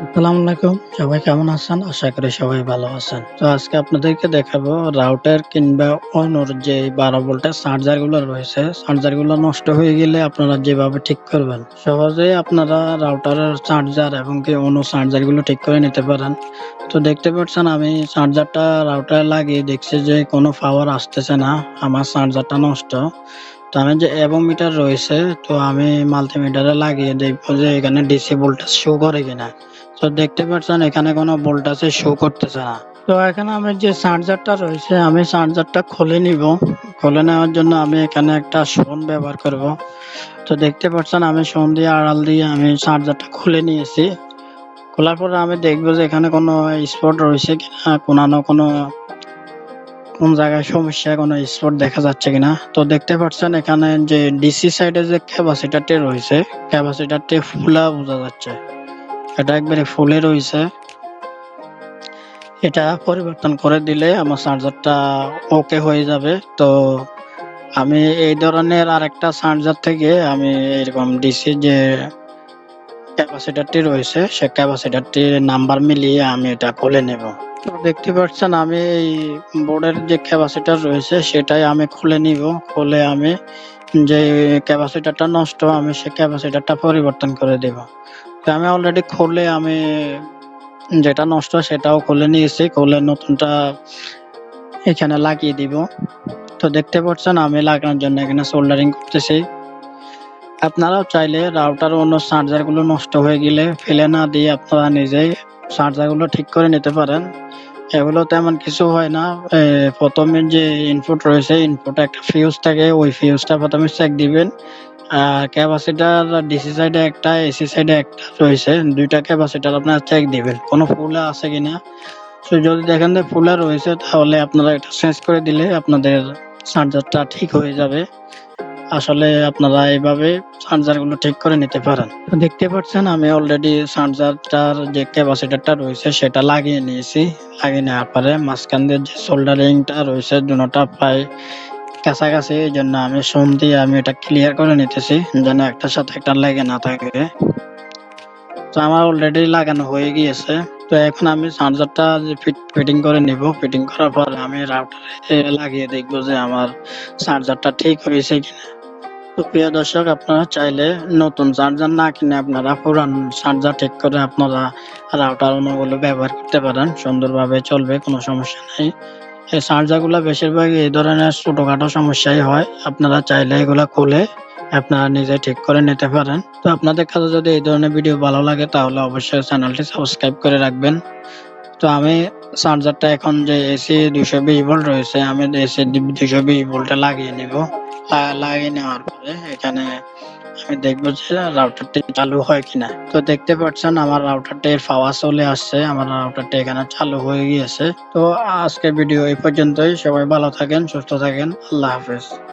আসসালামু আলাইকুম। সবাই কেমন আছেন? আশা করি সবাই ভালো আছেন। তো আজকে আপনাদেরকে দেখাবো রাউটার কিংবা অন্যর যে 12 ভোল্টের চার্জার গুলো রয়েছে, চার্জার গুলো নষ্ট হয়ে গেলে আপনারা যেভাবে ঠিক করবেন। সহজেই আপনারা রাউটারের চার্জার এবং কি অন্য চার্জার গুলো ঠিক করে নিতে পারেন। তো দেখতে পাচ্ছেন আমি চার্জারটা রাউটারে লাগিয়ে দেখছি যে কোনো পাওয়ার আসতেছে না। আমার চার্জারটা নষ্ট। তো আমি যে অ্যাভোমিটার রয়েছে, তো আমি মাল্টিমিটারে লাগিয়ে দেখবো যে এখানে ডিসি ভোল্টেজ শো করে কিনা। তো দেখতে পাচ্ছেন এখানে কোনো ভোল্টেজে শো করতেছে না। তো এখানে আমার যে চার্জারটা রয়েছে আমি চার্জারটা খুলে নিব। খুলে নেওয়ার জন্য আমি এখানে একটা শন ব্যবহার করব। তো দেখতে পাচ্ছেন আমি শন দিয়ে আড়াল দিয়ে আমি চার্জারটা খুলে নিয়েছি। খোলার পরে আমি দেখবো যে এখানে কোনো স্পট রয়েছে কিনা, কোন জায়গায় সমস্যা, কোনো স্পট দেখা যাচ্ছে কিনা। তো দেখতে পাচ্ছেন এখানে যে ডিসি সাইডে যে ক্যাপাসিটরটি রয়েছে, ক্যাপাসিটরটি ফুলা বোঝা যাচ্ছে। এটা একবারে ফুলে রয়েছে। এটা পরিবর্তন করে দিলে আমার চার্জারটা ওকে হয়ে যাবে। তো আমি এই ধরনের আরেকটা চার্জার থেকে আমি এরকম ডিসি যে ক্যাপাসিটরটি রয়েছে সে ক্যাপাসিটরটির নাম্বার মিলিয়ে আমি এটা খুলে নেব। তো দেখতে পাচ্ছেন আমি এই বোর্ডের যে ক্যাপাসিটর রয়েছে সেটাই আমি খুলে নিব। খুলে আমি যে ক্যাপাসিটরটা নষ্ট আমি সে ক্যাপাসিটরটা পরিবর্তন করে দেব। তো আমি অলরেডি খুলে আমি যেটা নষ্ট সেটাও খুলে নিয়েছি। খুলে নতুনটা এখানে লাগিয়ে দিব। তো দেখতে পাচ্ছেন আমি লাগানোর জন্য এখানে সোল্ডারিং করতেছি। আপনারাও চাইলে রাউটার অন্য চার্জার গুলো নষ্ট হয়ে গেলে ফেলে না দিয়ে আপনারা নিজেই চার্জার গুলো ঠিক করে নিতে পারেন। এগুলো তেমন কিছু হয় না। প্রথমে যে ইনপুট রয়েছে, ইনপুটে একটা ফিউজ থাকে, ওই ফিউজটা প্রথমে চেক দিবেন। আর ক্যাপাসিটার ডিসি সাইডে একটা, এসি সাইডে একটা রয়েছে, দুইটা ক্যাপাসিটার আপনারা চেক দিবেন কোনো ফুলে আছে কিনা। তো যদি দেখেন যে ফুলে রয়েছে তাহলে আপনারা এটা চেঞ্জ করে দিলে আপনাদের চার্জারটা ঠিক হয়ে যাবে। আসলে আপনারা এইভাবে চার্জার গুলো ঠিক করে নিতে পারেন। তো দেখতে পাচ্ছেন আমি অলরেডি চার্জারটার যে ক্যাপাসিটরটা রয়েছে সেটা লাগিয়ে নিয়েছি। লাগিয়ে নেওয়ার পরে মাঝখান দিয়ে যে সোল্ডারিংটা রয়েছে দুটোটা প্রায় কাছাকাছি, এই জন্য আমি সোম দিয়ে আমি এটা ক্লিয়ার করে নিতেছি যেন একটার সাথে একটা লেগে না থাকে। তো আমার অলরেডি লাগানো হয়ে গিয়েছে। তো এখন আমি চার্জারটা যে ফিটিং করে নিব। ফিটিং করার পর আমি রাউটারে লাগিয়ে দেখবো যে আমার চার্জারটা ঠিক হয়েছে কিনা। তো প্রিয় দর্শক, আপনারা চাইলে নতুন চার্জার না কিনে আপনারা পুরান চার্জার ঠিক করে আপনারা রাউটার অন্যগুলো ব্যবহার করতে পারেন। সুন্দরভাবে চলবে, কোনো সমস্যা নেই। এই চার্জার গুলা বেশিরভাগ এই ধরনের ছোটখাটো সমস্যাই হয়। আপনারা চাইলে এগুলা খুলে আপনারা নিজে ঠিক করে নিতে পারেন। তো আপনাদের কাছে যদি এই ধরনের ভিডিও ভালো লাগে তাহলে অবশ্যই চ্যানেলটি সাবস্ক্রাইব করে রাখবেন। তো আমি চার্জারটা এখন যে এসি 220 ভোল্ট রয়েছে আমি এসি 220 ভোল্টে লাগিয়ে নিব। লাগিয়ে নেওয়ার পরে এখানে আমি দেখবো যে রাউটারটি চালু হয় কিনা। তো দেখতে পাচ্ছেন আমার রাউটারটির পাওয়ার চলে আসছে, আমার রাউটারটি এখানে চালু হয়ে গিয়েছে। তো আজকের ভিডিও এই পর্যন্তই। সবাই ভালো থাকেন, সুস্থ থাকেন। আল্লাহ হাফেজ।